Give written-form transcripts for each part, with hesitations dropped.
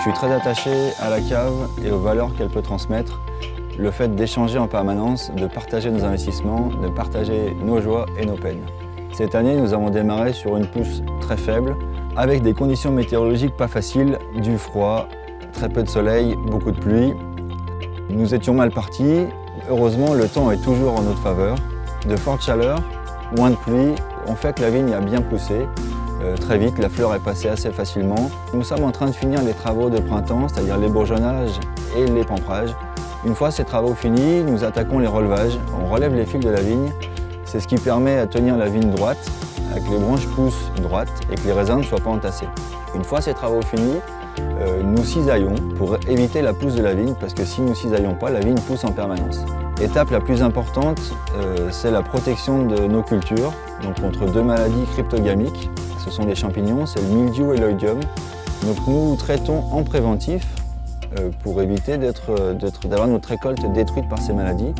suis très attaché à la cave et aux valeurs qu'elle peut transmettre. Le fait d'échanger en permanence, de partager nos investissements, de partager nos joies et nos peines. Cette année, nous avons démarré sur une pousse très faible, avec des conditions météorologiques pas faciles, du froid, très peu de soleil, beaucoup de pluie. Nous étions mal partis. Heureusement, le temps est toujours en notre faveur. De fortes chaleurs, moins de pluie, ont fait que la vigne a bien poussé. Très vite, la fleur est passée assez facilement. Nous sommes en train de finir les travaux de printemps, c'est-à-dire les bourgeonnages et les pamprages. Une fois ces travaux finis, nous attaquons les relevages. On relève les fils de la vigne. C'est ce qui permet à tenir la vigne droite, avec que les branches poussent droites et que les raisins ne soient pas entassés. Une fois ces travaux finis, nous cisaillons pour éviter la pousse de la vigne, parce que si nous ne cisaillons pas, la vigne pousse en permanence. L'étape la plus importante, c'est la protection de nos cultures, donc contre deux maladies cryptogamiques. Ce sont des champignons, c'est le mildiou et l'oïdium. Donc nous traitons en préventif pour éviter d'avoir notre récolte détruite par ces maladies.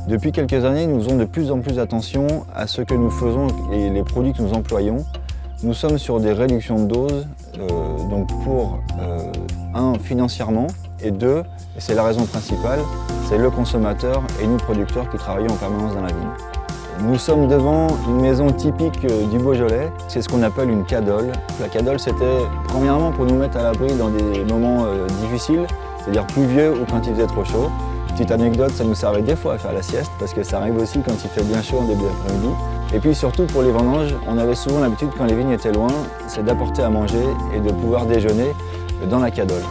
Depuis quelques années, nous faisons de plus en plus attention à ce que nous faisons et les produits que nous employons. Nous sommes sur des réductions de doses, donc pour financièrement, et deux, et c'est la raison principale, c'est le consommateur et nous producteurs qui travaillons en permanence dans la vigne. Nous sommes devant une maison typique du Beaujolais, c'est ce qu'on appelle une cadole. La cadole, c'était premièrement pour nous mettre à l'abri dans des moments difficiles, c'est-à-dire pluvieux ou quand il faisait trop chaud. Petite anecdote, ça nous servait des fois à faire la sieste, parce que ça arrive aussi quand il fait bien chaud en début d'après-midi. Et puis surtout pour les vendanges, on avait souvent l'habitude, quand les vignes étaient loin, c'est d'apporter à manger et de pouvoir déjeuner dans la cadole.